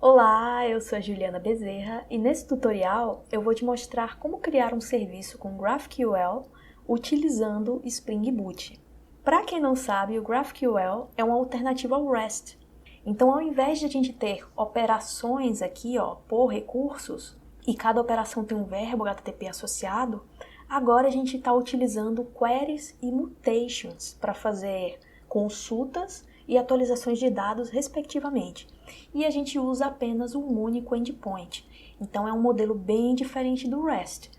Olá, eu sou a Juliana Bezerra e nesse tutorial eu vou te mostrar como criar um serviço com GraphQL utilizando Spring Boot. Para quem não sabe, o GraphQL é uma alternativa ao REST. Então, ao invés de a gente ter operações aqui, por recursos, e cada operação tem um verbo HTTP associado, agora a gente está utilizando queries e mutations para fazer consultas e atualizações de dados, respectivamente. E a gente usa apenas um único endpoint. Então, é um modelo bem diferente do REST.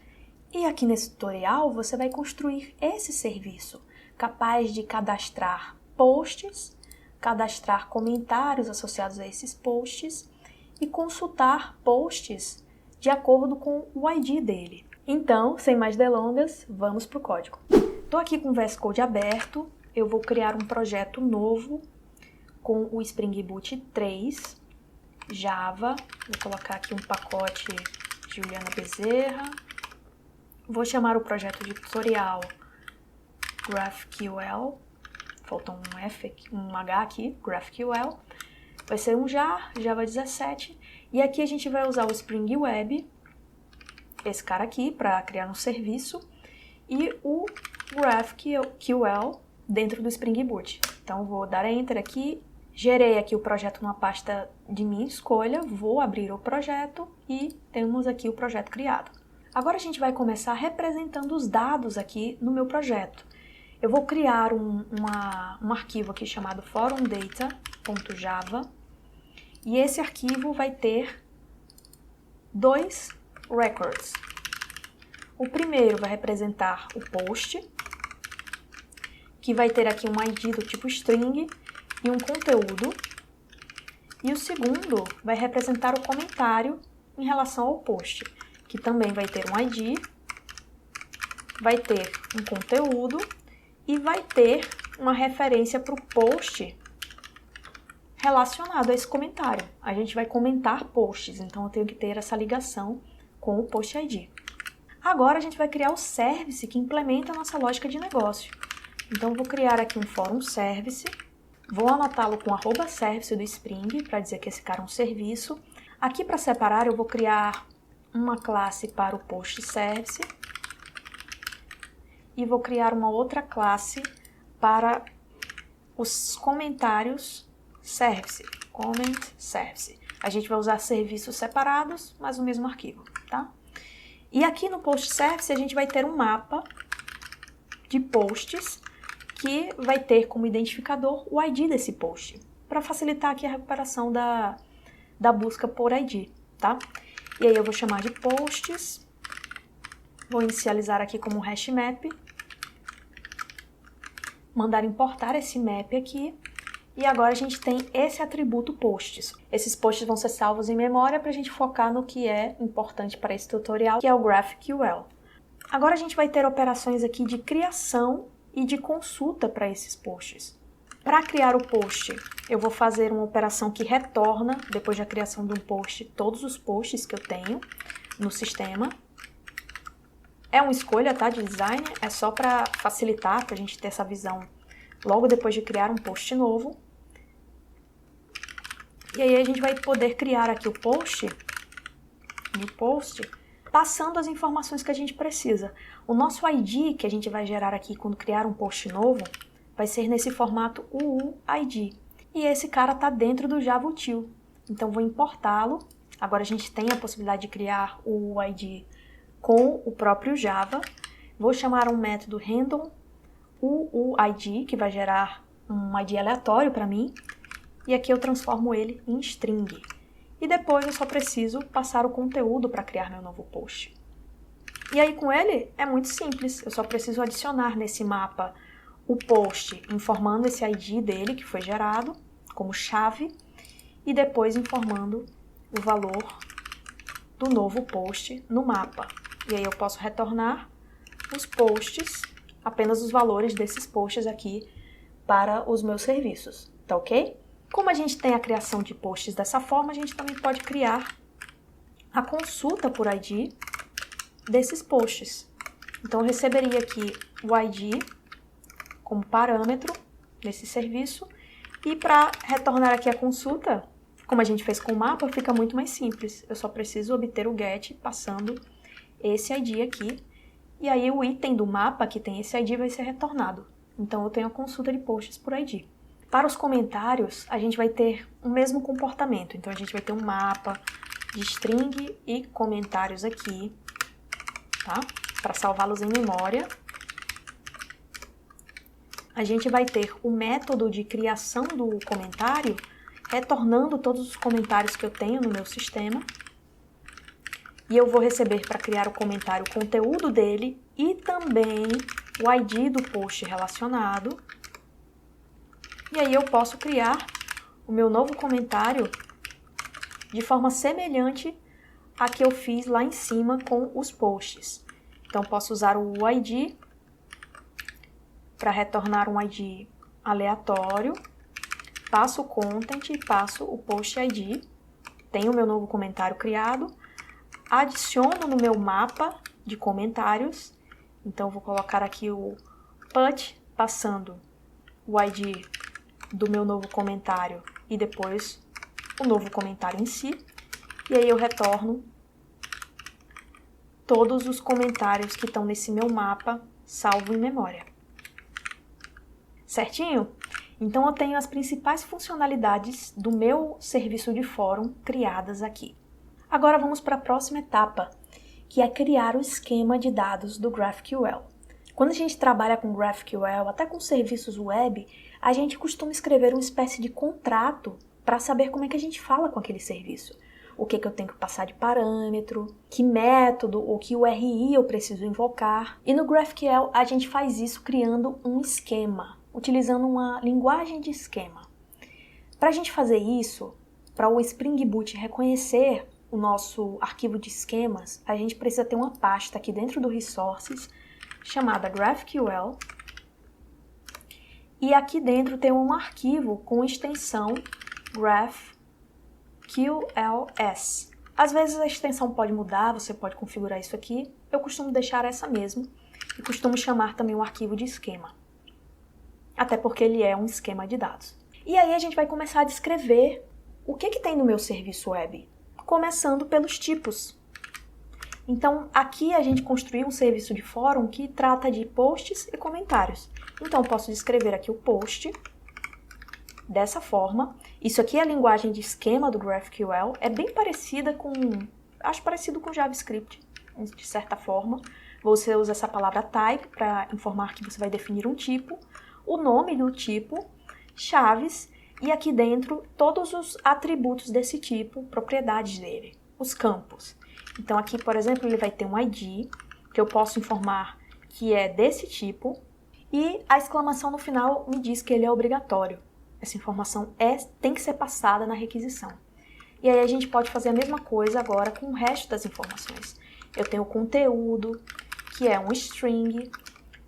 E aqui nesse tutorial, você vai construir esse serviço, capaz de cadastrar posts, cadastrar comentários associados a esses posts e consultar posts de acordo com o ID dele. Então, sem mais delongas, vamos para o código. Estou aqui com o VS Code aberto, eu vou criar um projeto novo com o Spring Boot 3, Java, vou colocar aqui um pacote Juliana Bezerra, vou chamar o projeto de tutorial GraphQL, faltou um F, um H aqui, GraphQL, vai ser um jar, Java 17, e aqui a gente vai usar o Spring Web, esse cara aqui, para criar um serviço, e o GraphQL dentro do Spring Boot. Então, vou dar Enter aqui, gerei aqui o projeto numa pasta de minha escolha, vou abrir o projeto e temos aqui o projeto criado. Agora a gente vai começar representando os dados aqui no meu projeto. Eu vou criar um arquivo aqui chamado forumdata.java e esse arquivo vai ter dois records. O primeiro vai representar o post, que vai ter aqui um ID do tipo string e um conteúdo. E o segundo vai representar o comentário em relação ao post, que também vai ter um ID, vai ter um conteúdo e vai ter uma referência para o post relacionado a esse comentário. A gente vai comentar posts, então eu tenho que ter essa ligação com o post ID. Agora a gente vai criar o service que implementa a nossa lógica de negócio. Então eu vou criar aqui um fórum service, vou anotá-lo com @service do Spring para dizer que esse cara é um serviço. Aqui para separar eu vou criar uma classe para o post service e vou criar uma outra classe para os comentários service, comment service. A gente vai usar serviços separados, mas o mesmo arquivo, tá? E aqui no post service a gente vai ter um mapa de posts que vai ter como identificador o ID desse post, para facilitar aqui a recuperação da busca por ID, tá? E aí eu vou chamar de posts, vou inicializar aqui como hash map, mandar importar esse map aqui, e agora a gente tem esse atributo posts. Esses posts vão ser salvos em memória para a gente focar no que é importante para esse tutorial, que é o GraphQL. Agora a gente vai ter operações aqui de criação e de consulta para esses posts. Para criar o post, eu vou fazer uma operação que retorna, depois da criação de um post, todos os posts que eu tenho no sistema. É uma escolha, tá, de design, é só para facilitar, para a gente ter essa visão logo depois de criar um post novo. E aí a gente vai poder criar aqui o post, passando as informações que a gente precisa. O nosso ID, que a gente vai gerar aqui quando criar um post novo, vai ser nesse formato UUID. E esse cara está dentro do Java Util. Então, vou importá-lo. Agora a gente tem a possibilidade de criar o UUID com o próprio Java. Vou chamar um método random UUID, que vai gerar um ID aleatório para mim. E aqui eu transformo ele em string. E depois eu só preciso passar o conteúdo para criar meu novo post. E aí com ele é muito simples, eu só preciso adicionar nesse mapa o post informando esse ID dele que foi gerado como chave e depois informando o valor do novo post no mapa. E aí eu posso retornar os posts, apenas os valores desses posts aqui para os meus serviços, tá ok? Como a gente tem a criação de posts dessa forma, a gente também pode criar a consulta por ID desses posts. Então, eu receberia aqui o ID como parâmetro desse serviço e para retornar aqui a consulta, Como a gente fez com o mapa, fica muito mais simples. Eu só preciso obter o get passando esse ID aqui. E aí o item do mapa que tem esse ID vai ser retornado. Então eu tenho a consulta de posts por ID. Para os comentários, a gente vai ter o mesmo comportamento. Então a gente vai ter um mapa de string e comentários aqui, tá? Para salvá-los em memória. A gente vai ter o método de criação do comentário, retornando todos os comentários que eu tenho no meu sistema. E eu vou receber para criar o comentário o conteúdo dele e também o ID do post relacionado. E aí eu posso criar o meu novo comentário de forma semelhante à que eu fiz lá em cima com os posts. Então posso usar o ID para retornar um ID aleatório, passo o content e passo o post ID. Tenho o meu novo comentário criado. Adiciono no meu mapa de comentários, então vou colocar aqui o put passando o ID do meu novo comentário e depois o novo comentário em si, e aí eu retorno todos os comentários que estão nesse meu mapa salvo em memória. Certinho? Então eu tenho as principais funcionalidades do meu serviço de fórum criadas aqui. Agora vamos para a próxima etapa, que é criar o esquema de dados do GraphQL. Quando a gente trabalha com GraphQL, até com serviços web, a gente costuma escrever uma espécie de contrato para saber como é que a gente fala com aquele serviço. O que eu tenho que passar de parâmetro, que método ou que URI eu preciso invocar. E no GraphQL a gente faz isso criando um esquema, utilizando uma linguagem de esquema. Para a gente fazer isso, para o Spring Boot reconhecer o nosso arquivo de esquemas, a gente precisa ter uma pasta aqui dentro do Resources chamada GraphQL, e aqui dentro tem um arquivo com extensão GraphQLS. Às vezes a extensão pode mudar, você pode configurar isso aqui. Eu costumo deixar essa mesmo e costumo chamar também o arquivo de esquema, até porque ele é um esquema de dados. E aí a gente vai começar a descrever o que tem no meu serviço web, começando pelos tipos. Então, aqui a gente construiu um serviço de fórum que trata de posts e comentários. Então, eu posso descrever aqui o post dessa forma. Isso aqui é a linguagem de esquema do GraphQL. É bem parecida com... acho parecido com JavaScript, de certa forma. Você usa essa palavra type para informar que você vai definir um tipo, o nome do tipo, chaves, e aqui dentro todos os atributos desse tipo, propriedades dele, os campos. Então aqui, por exemplo, ele vai ter um ID, que eu posso informar que é desse tipo, e a exclamação no final me diz que ele é obrigatório. Essa informação tem que ser passada na requisição. E aí a gente pode fazer a mesma coisa agora com o resto das informações. Eu tenho o conteúdo, que é um string,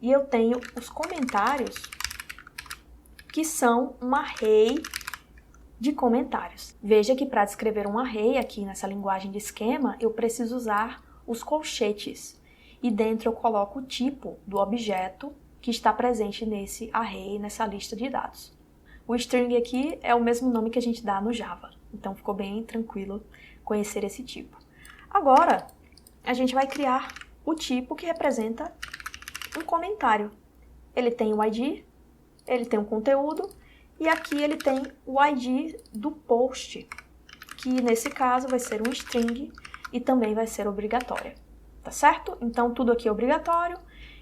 e eu tenho os comentários, que são um array de comentários. Veja que para descrever um array aqui nessa linguagem de esquema, eu preciso usar os colchetes. E dentro eu coloco o tipo do objeto que está presente nesse array, nessa lista de dados. O string aqui é o mesmo nome que a gente dá no Java. Então ficou bem tranquilo conhecer esse tipo. Agora, a gente vai criar o tipo que representa um comentário. Ele tem o ID, ele tem o conteúdo, e aqui ele tem o ID do post, que nesse caso vai ser um string e também vai ser obrigatória, tá certo? Então tudo aqui é obrigatório,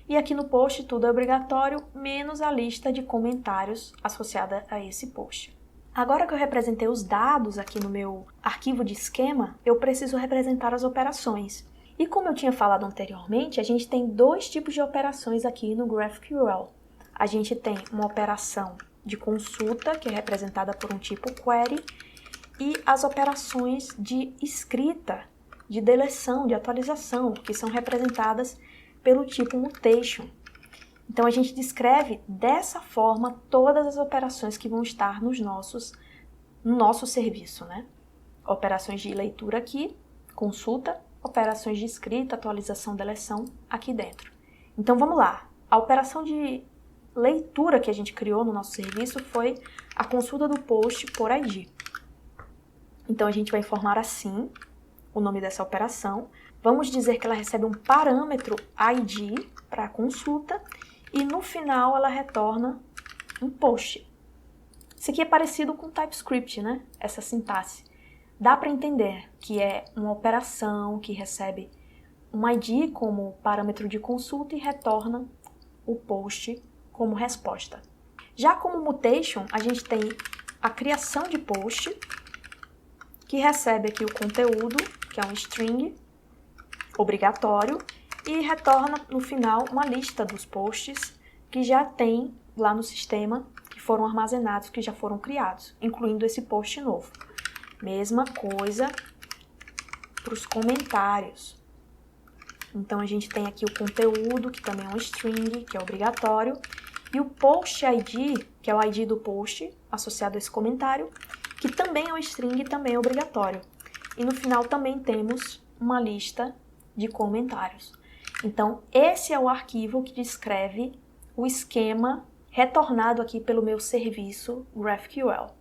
e aqui no post tudo é obrigatório, menos a lista de comentários associada a esse post. Agora que eu representei os dados aqui no meu arquivo de esquema, eu preciso representar as operações. E como eu tinha falado anteriormente, a gente tem dois tipos de operações aqui no GraphQL. A gente tem uma operação de consulta, que é representada por um tipo query, e as operações de escrita, de deleção, de atualização, que são representadas pelo tipo mutation. Então a gente descreve dessa forma todas as operações que vão estar no nosso serviço, né? Operações de leitura aqui, consulta, operações de escrita, atualização, deleção aqui dentro. Então vamos lá. A operação de leitura que a gente criou no nosso serviço foi a consulta do post por ID. Então, a gente vai informar assim o nome dessa operação. Vamos dizer que ela recebe um parâmetro ID para a consulta e no final ela retorna um post. Isso aqui é parecido com TypeScript, né? Essa sintaxe. Dá para entender que é uma operação que recebe um ID como parâmetro de consulta e retorna o post como resposta. Já como mutation, a gente tem a criação de post, que recebe aqui o conteúdo, que é um string obrigatório, e retorna no final uma lista dos posts que já tem lá no sistema, que foram armazenados, que já foram criados, incluindo esse post novo. Mesma coisa para os comentários. Então, a gente tem aqui o conteúdo, que também é um string, que é obrigatório, e o post ID, que é o ID do post associado a esse comentário, que também é um string e também é obrigatório. E no final também temos uma lista de comentários. Então, esse é o arquivo que descreve o esquema retornado aqui pelo meu serviço GraphQL.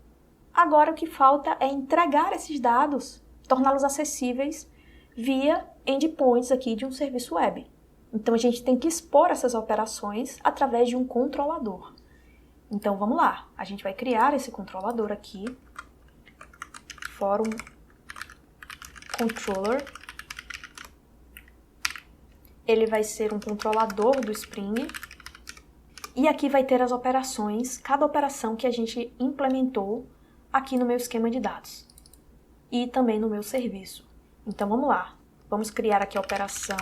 Agora, o que falta é entregar esses dados, torná-los acessíveis via endpoints aqui de um serviço web. Então, a gente tem que expor essas operações através de um controlador. Então, vamos lá. A gente vai criar esse controlador aqui, Forum Controller. Ele vai ser um controlador do Spring. E aqui vai ter as operações, cada operação que a gente implementou aqui no meu esquema de dados. E também no meu serviço. Então, vamos lá. Vamos criar aqui a operação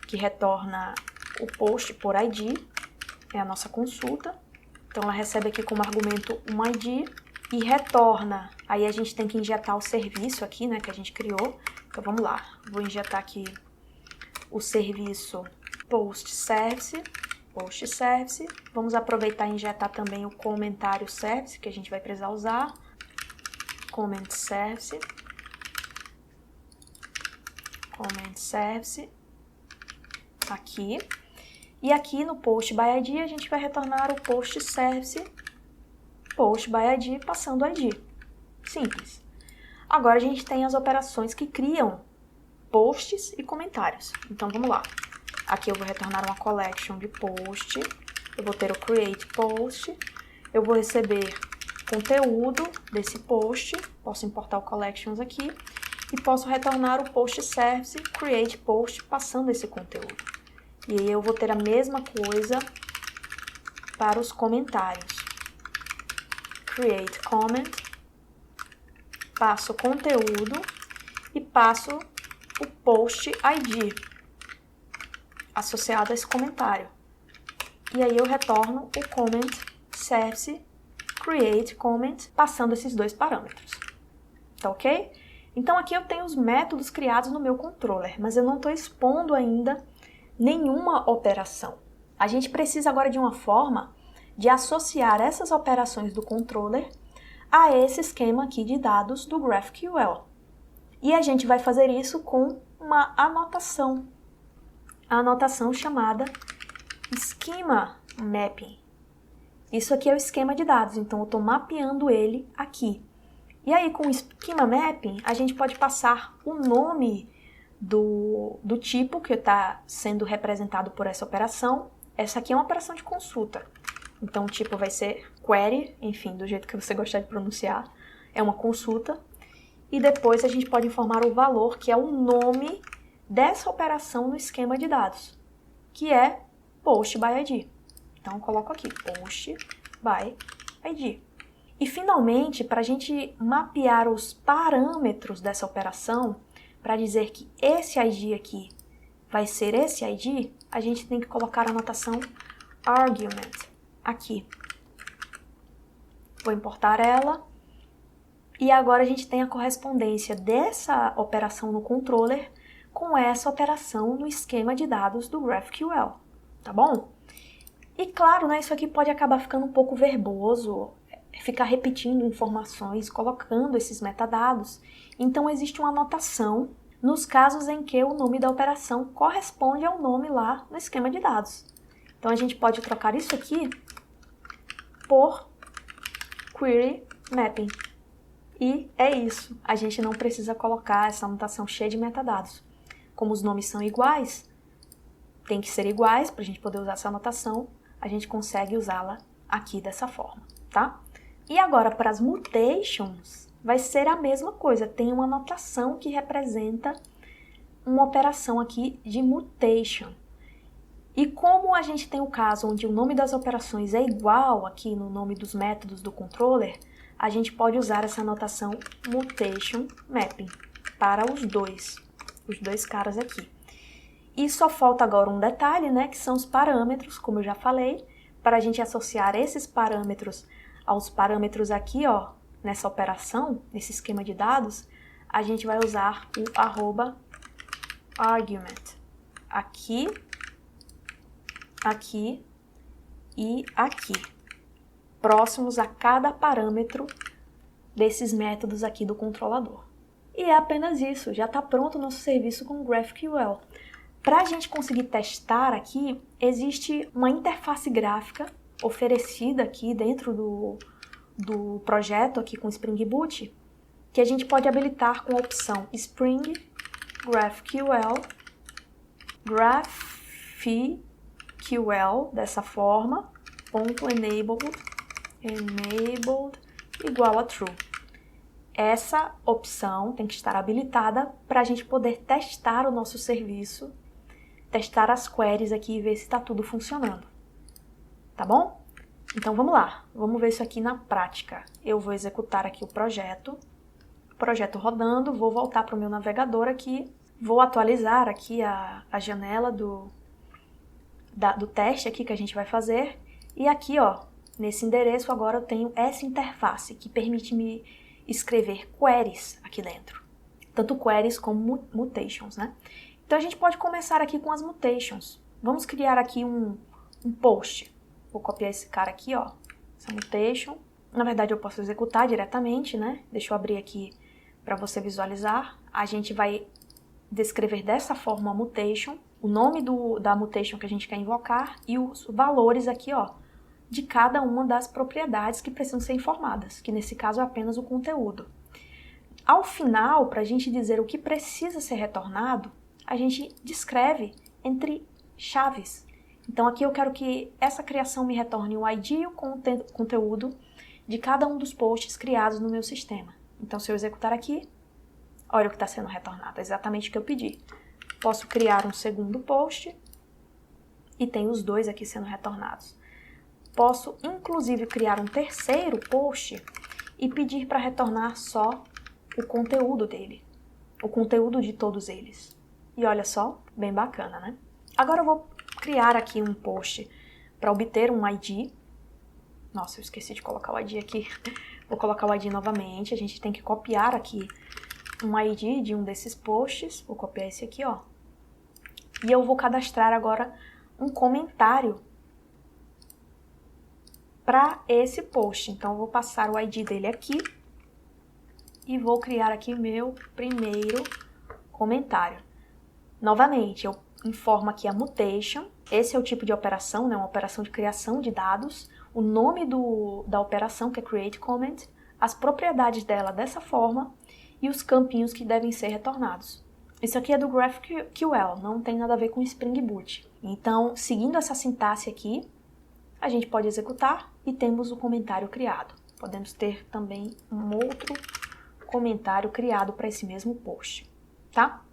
que retorna o post por ID, é a nossa consulta. Então, ela recebe aqui como argumento um ID e retorna. Aí, a gente tem que injetar o serviço aqui, né, que a gente criou. Então, vamos lá. Vou injetar aqui o serviço post service. Vamos aproveitar e injetar também o comentário service, que a gente vai precisar usar. Comment service. Aqui. E aqui no post by ID a gente vai retornar o post service post by ID passando ID. Simples. Agora a gente tem as operações que criam posts e comentários. Então vamos lá. Aqui eu vou retornar uma collection de post. Eu vou ter o create post. Eu vou receber conteúdo desse post. Posso importar o collections aqui. E posso retornar o post service create post passando esse conteúdo. E aí eu vou ter a mesma coisa para os comentários. Create comment, passo o conteúdo e passo o post ID associado a esse comentário. E aí eu retorno o comment service create comment passando esses dois parâmetros. Tá ok? Então aqui eu tenho os métodos criados no meu controller, mas eu não estou expondo ainda nenhuma operação. A gente precisa agora de uma forma de associar essas operações do controller a esse esquema aqui de dados do GraphQL. E a gente vai fazer isso com uma anotação. A anotação chamada Schema Mapping. Isso aqui é o esquema de dados, então eu estou mapeando ele aqui. E aí, com o Schema Mapping, a gente pode passar o nome do tipo que está sendo representado por essa operação. Essa aqui é uma operação de consulta. Então, o tipo vai ser query, enfim, do jeito que você gostar de pronunciar. É uma consulta. E depois a gente pode informar o valor, que é o nome dessa operação no esquema de dados, que é post by ID. Então, eu coloco aqui, post by ID. E, finalmente, para a gente mapear os parâmetros dessa operação, para dizer que esse ID aqui vai ser esse ID, a gente tem que colocar a anotação argument aqui. Vou importar ela. E agora a gente tem a correspondência dessa operação no controller com essa operação no esquema de dados do GraphQL, tá bom? E claro, né, isso aqui pode acabar ficando um pouco verboso, ficar repetindo informações, colocando esses metadados. Então existe uma anotação nos casos em que o nome da operação corresponde ao nome lá no esquema de dados. Então a gente pode trocar isso aqui por query mapping. E é isso, a gente não precisa colocar essa anotação cheia de metadados. Como os nomes são iguais, tem que ser iguais para a gente poder usar essa anotação, a gente consegue usá-la aqui dessa forma, tá? E agora para as mutations, vai ser a mesma coisa, tem uma anotação que representa uma operação aqui de mutation. E como a gente tem o caso onde o nome das operações é igual aqui no nome dos métodos do controller, a gente pode usar essa anotação mutation mapping para os dois caras aqui. E só falta agora um detalhe, né, que são os parâmetros, como eu já falei, para a gente associar esses parâmetros aos parâmetros aqui, ó, nessa operação, nesse esquema de dados, a gente vai usar o @argument. Aqui, aqui e aqui, próximos a cada parâmetro desses métodos aqui do controlador. E é apenas isso, já está pronto o nosso serviço com o GraphQL. Para a gente conseguir testar aqui, existe uma interface gráfica oferecida aqui dentro do projeto aqui com Spring Boot, que a gente pode habilitar com a opção Spring GraphQL, GraphQL, dessa forma, .enabled igual a true. Essa opção tem que estar habilitada para a gente poder testar o nosso serviço, testar as queries aqui e ver se está tudo funcionando. Tá bom? Então vamos lá, vamos ver isso aqui na prática. Eu vou executar aqui o projeto rodando, vou voltar para o meu navegador aqui, vou atualizar aqui a janela do teste aqui que a gente vai fazer, e aqui, ó, nesse endereço agora eu tenho essa interface que permite me escrever queries aqui dentro. Tanto queries como mutations, né? Então a gente pode começar aqui com as mutations. Vamos criar aqui um post. Vou copiar esse cara aqui, ó, essa mutation. Na verdade eu posso executar diretamente, né? Deixa eu abrir aqui para você visualizar. A gente vai descrever dessa forma a mutation, o nome da mutation que a gente quer invocar e os valores aqui, ó, de cada uma das propriedades que precisam ser informadas, que nesse caso é apenas o conteúdo. Ao final, para a gente dizer o que precisa ser retornado, a gente descreve entre chaves. Então aqui eu quero que essa criação me retorne o ID e o conteúdo de cada um dos posts criados no meu sistema. Então se eu executar aqui, olha o que está sendo retornado, é exatamente o que eu pedi. Posso criar um segundo post e tem os dois aqui sendo retornados. Posso, inclusive, criar um terceiro post e pedir para retornar só o conteúdo dele, o conteúdo de todos eles. E olha só, bem bacana, né? Agora eu vou criar aqui um post para obter um ID. Nossa, eu esqueci de colocar o ID aqui. Vou colocar o ID novamente. A gente tem que copiar aqui um ID de um desses posts. Vou copiar esse aqui, ó. E eu vou cadastrar agora um comentário para esse post. Então, eu vou passar o ID dele aqui e vou criar aqui meu primeiro comentário. Novamente, eu informo aqui a mutation. Esse é o tipo de operação, né? Uma operação de criação de dados. O nome da operação, que é create comment, as propriedades dela dessa forma e os campinhos que devem ser retornados. Isso aqui é do GraphQL, não tem nada a ver com Spring Boot. Então, seguindo essa sintaxe aqui, a gente pode executar e temos o comentário criado. Podemos ter também um outro comentário criado para esse mesmo post, tá?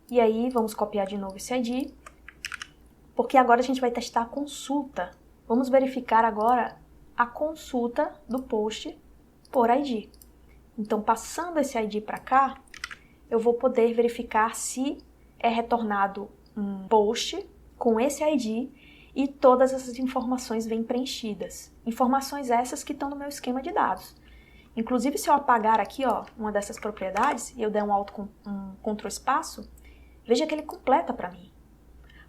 E aí, vamos copiar de novo esse ID, porque agora a gente vai testar a consulta. Vamos verificar agora a consulta do post por ID. Então, passando esse ID para cá, eu vou poder verificar se é retornado um post com esse ID e todas essas informações vêm preenchidas. Informações essas que estão no meu esquema de dados. Inclusive, se eu apagar aqui, ó, uma dessas propriedades e eu der um Ctrl espaço, veja que ele completa para mim.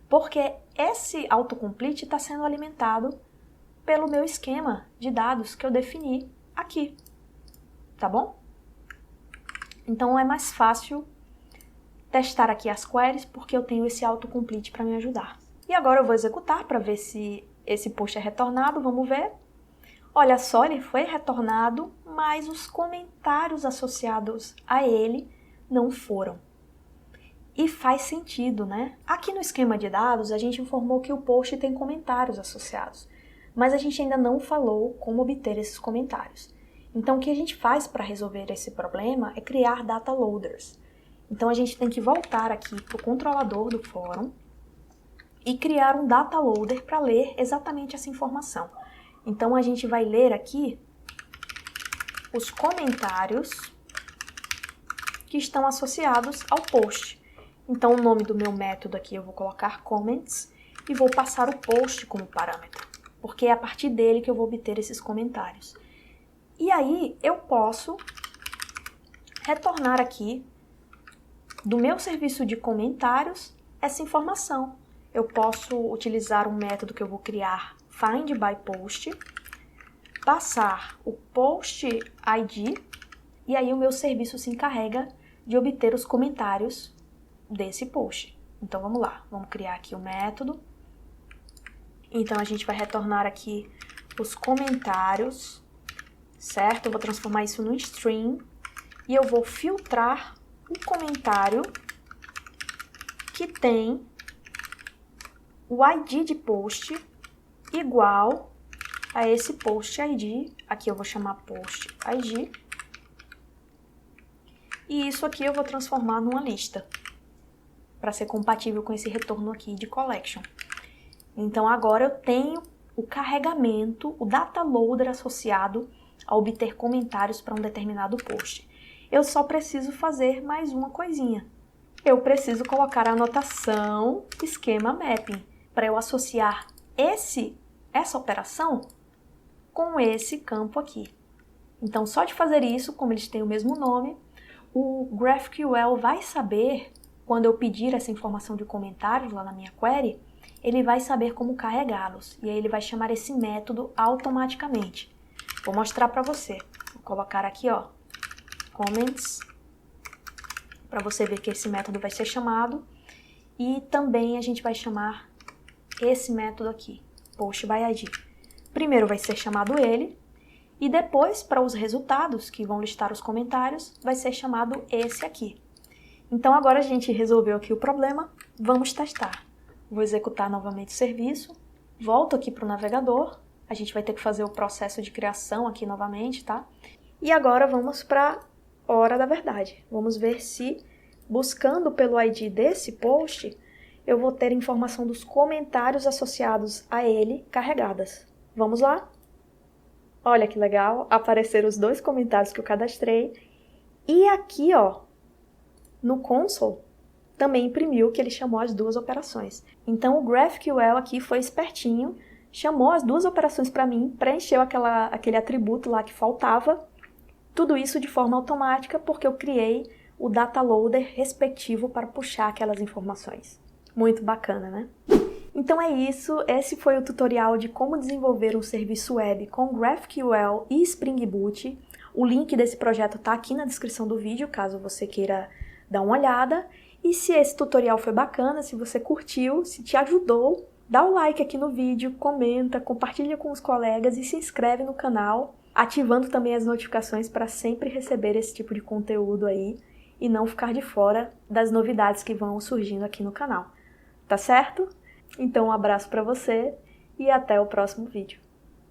Porque esse autocomplete está sendo alimentado pelo meu esquema de dados que eu defini aqui. Tá bom? Então é mais fácil testar aqui as queries porque eu tenho esse autocomplete para me ajudar. E agora eu vou executar para ver se esse post é retornado. Vamos ver. Olha só, ele foi retornado, mas os comentários associados a ele não foram. E faz sentido, né? Aqui no esquema de dados, a gente informou que o post tem comentários associados, mas a gente ainda não falou como obter esses comentários. Então, o que a gente faz para resolver esse problema é criar data loaders. Então, a gente tem que voltar aqui para o controlador do fórum e criar um data loader para ler exatamente essa informação. Então, a gente vai ler aqui os comentários que estão associados ao post. Então, o nome do meu método aqui eu vou colocar comments e vou passar o post como parâmetro, porque é a partir dele que eu vou obter esses comentários. E aí, eu posso retornar aqui do meu serviço de comentários essa informação. Eu posso utilizar um método que eu vou criar, findByPost, passar o post ID e aí o meu serviço se encarrega de obter os comentários desse post. Então vamos lá, vamos criar aqui o método. Então a gente vai retornar aqui os comentários, certo? Eu vou transformar isso num string e eu vou filtrar o comentário que tem o ID de post igual a esse post ID. Aqui eu vou chamar post ID. E isso aqui eu vou transformar numa lista, para ser compatível com esse retorno aqui de collection. Então agora eu tenho o carregamento, o data loader associado a obter comentários para um determinado post. Eu só preciso fazer mais uma coisinha. Eu preciso colocar a anotação esquema mapping, para eu associar essa operação com esse campo aqui. Então só de fazer isso, como eles têm o mesmo nome, o GraphQL vai saber, quando eu pedir essa informação de comentários lá na minha query, ele vai saber como carregá-los. E aí ele vai chamar esse método automaticamente. Vou mostrar para você. Vou colocar aqui, ó, comments, para você ver que esse método vai ser chamado. E também a gente vai chamar esse método aqui, postById. Primeiro vai ser chamado ele, e depois, para os resultados, que vão listar os comentários, vai ser chamado esse aqui. Então agora a gente resolveu aqui o problema, vamos testar. Vou executar novamente o serviço, volto aqui para o navegador, a gente vai ter que fazer o processo de criação aqui novamente, tá? E agora vamos para a hora da verdade. Vamos ver se, buscando pelo ID desse post, eu vou ter informação dos comentários associados a ele carregadas. Vamos lá? Olha que legal, apareceram os 2 comentários que eu cadastrei. E aqui, ó, no console, também imprimiu que ele chamou as 2 operações. Então o GraphQL aqui foi espertinho, chamou as 2 operações para mim, preencheu aquele atributo lá que faltava, tudo isso de forma automática porque eu criei o data loader respectivo para puxar aquelas informações. Muito bacana, né? Então é isso, esse foi o tutorial de como desenvolver um serviço web com GraphQL e Spring Boot. O link desse projeto está aqui na descrição do vídeo, caso você queira dar uma olhada. E se esse tutorial foi bacana, se você curtiu, se te ajudou, dá o like aqui no vídeo, comenta, compartilha com os colegas e se inscreve no canal, ativando também as notificações para sempre receber esse tipo de conteúdo aí e não ficar de fora das novidades que vão surgindo aqui no canal. Tá certo? Então um abraço para você e até o próximo vídeo.